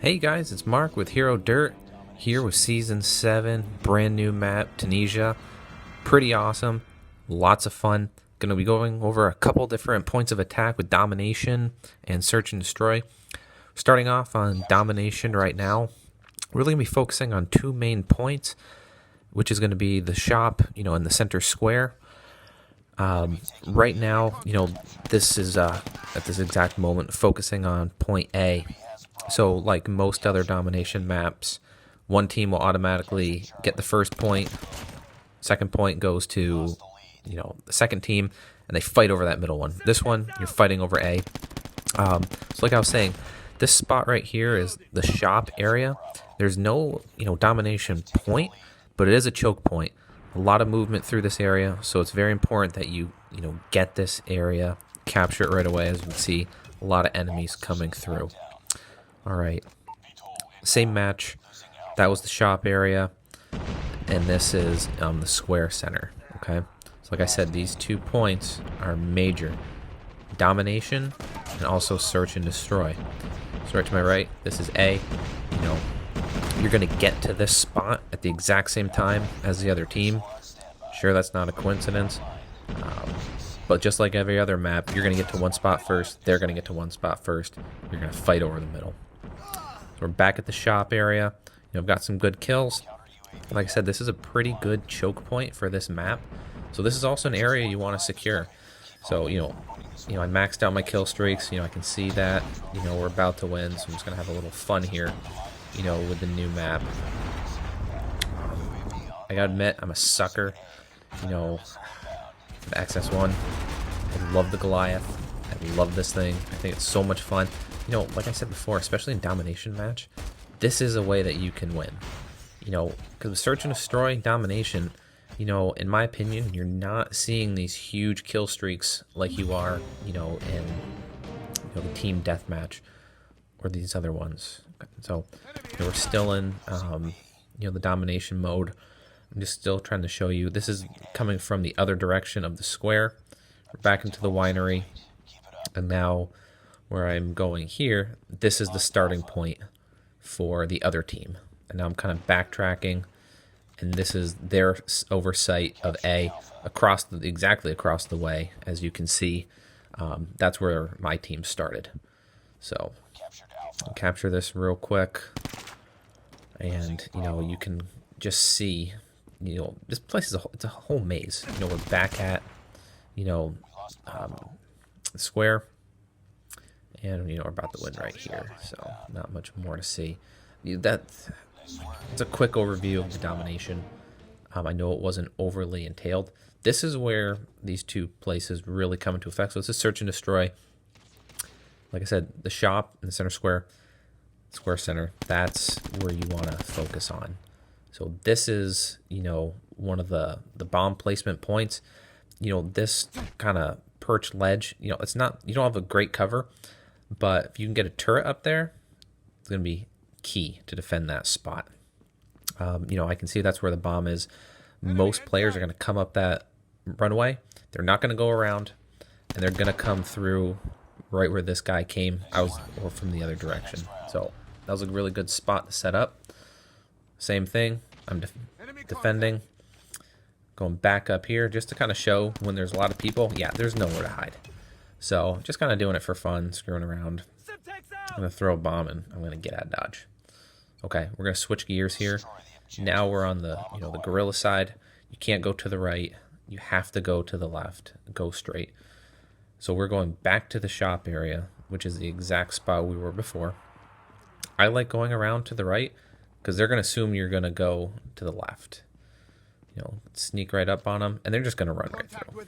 Hey guys, it's Mark with Hero Dirt, here with Season 7, brand new map, Tunisia. Pretty awesome, lots of fun. Going to be going over a couple different points of attack with domination and search and destroy. Starting off on domination right now, we're really going to be focusing on two main points, which is going to be the shop, in the center square. Right now, this is at this exact moment focusing on point A. So like most other domination maps, one team will automatically get the first point. Second point goes to, the second team, and they fight over that middle one. This one, you're fighting over A. So like I was saying, this spot right here is the shop area. There's no, domination point, but it is a choke point. A lot of movement through this area, so it's very important that you, get this area, capture it right away. As you can see, a lot of enemies coming through. All right, same match. That was the shop area, and this is the square center. Okay, so like I said, these 2 points are major: domination and also search and destroy. So right to my right, this is A. You're gonna get to this spot at the exact same time as the other team. Sure, that's not a coincidence. But just like every other map, you're going to get to one spot first. They're going to get to one spot first. You're going to fight over the middle. So we're back at the shop area. I've got some good kills. Like I said, this is a pretty good choke point for this map. So this is also an area you want to secure. So, I maxed out my kill streaks. I can see that, we're about to win. So I'm just going to have a little fun here, with the new map. I got to admit, I'm a sucker, the XS1. I love the Goliath. I love this thing. I think it's so much fun. Like I said before, especially in domination match, this is a way that you can win. Because with search and destroy domination, in my opinion, you're not seeing these huge kill streaks like you are, in the team deathmatch or these other ones. So we're still in, the domination mode. I'm just still trying to show you. This is coming from the other direction of the square. We're back into the winery. And now where I'm going here, this is the starting point for the other team. And now I'm kind of backtracking. And this is their oversight of A exactly across the way. As you can see, that's where my team started. So I'll capture this real quick. And, you can just see... this place is it's a whole maze. We're back at, the square, and we're about to win right here. So not much more to see. It's a quick overview of the domination. I know it wasn't overly entailed. This is where these two places really come into effect. So this is search and destroy. Like I said, the shop in the center square center. That's where you want to focus on. So this is, one of the bomb placement points. This kind of perch ledge, it's not, you don't have a great cover, but if you can get a turret up there, it's going to be key to defend that spot. I can see that's where the bomb is. Most players are going to come up that runway. They're not going to go around, and they're going to come through right where this guy came. Or from the other direction. So that was a really good spot to set up. Same thing, I'm defending, going back up here just to kind of show when there's a lot of people. Yeah, there's nowhere to hide. So just kind of doing it for fun, screwing around. I'm going to throw a bomb and I'm going to get out of dodge. Okay, we're going to switch gears here. Now we're on the, the gorilla side. You can't go to the right. You have to go to the left, go straight. So we're going back to the shop area, which is the exact spot we were before. I like going around to the right, because they're going to assume you're going to go to the left. Sneak right up on them, and they're just going to run right through.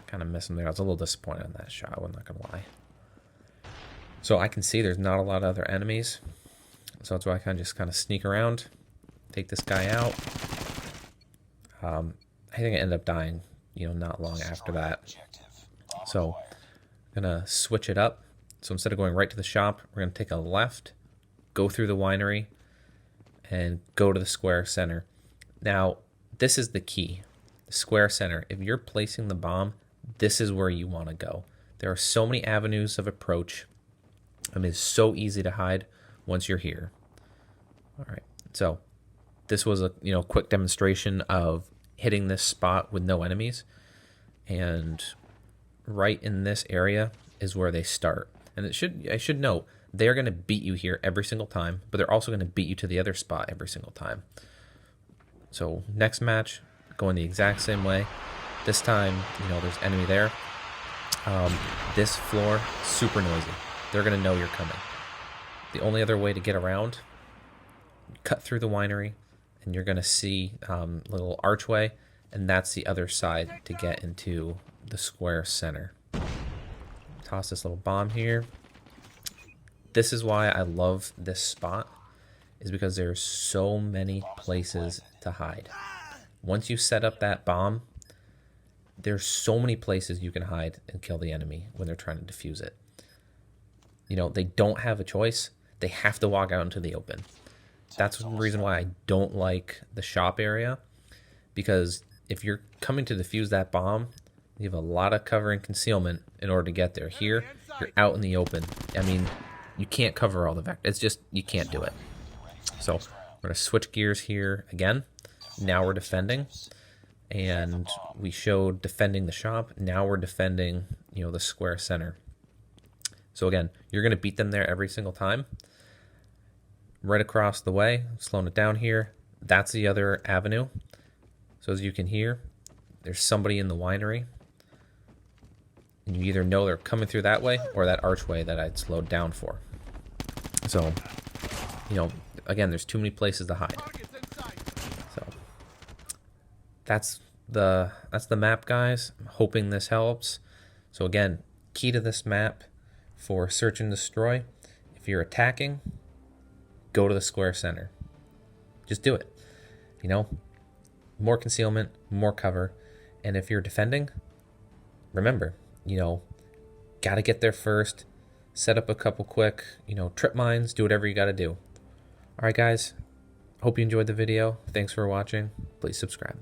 Kind of missed them there. I was a little disappointed on that shot, I'm not going to lie. So I can see there's not a lot of other enemies. So that's why I just kind of sneak around, take this guy out. I think I ended up dying, not long after that. So I'm going to switch it up. So instead of going right to the shop, we're going to take a left, go through the winery, and go to the square center. Now, this is the key. The square center. If you're placing the bomb, this is where you want to go. There are so many avenues of approach. I mean, it's so easy to hide once you're here. All right, so this was a quick demonstration of hitting this spot with no enemies, and right in this area is where they start. And I should note, they're going to beat you here every single time, but they're also going to beat you to the other spot every single time. So next match, going the exact same way. This time, there's enemy there. This floor, super noisy. They're going to know you're coming. The only other way to get around, cut through the winery, and you're going to see a little archway, and that's the other side to get into the square center. Toss this little bomb here. This is why I love this spot, is because there's so many places to hide. Once you set up that bomb, there's so many places you can hide and kill the enemy when they're trying to defuse it. They don't have a choice. They have to walk out into the open. That's the reason why I don't like the shop area, because if you're coming to defuse that bomb, you have a lot of cover and concealment in order to get there. Here, you're out in the open. I mean, you can't cover all the vectors. It's just, you can't do it. So we're going to switch gears here again. Now we're defending. And we showed defending the shop. Now we're defending, the square center. So again, you're going to beat them there every single time. Right across the way, slowing it down here, that's the other avenue. So as you can hear, there's somebody in the winery. And you either know they're coming through that way or that archway that I'd slowed down for. So, again, there's too many places to hide. So that's the map, guys. I'm hoping this helps. So again, key to this map for search and destroy: if you're attacking, go to the square center. Just do it. More concealment, more cover. And if you're defending, remember, got to get there first. Set up a couple quick, trip mines, do whatever you got to do. All right, guys. Hope you enjoyed the video. Thanks for watching. Please subscribe.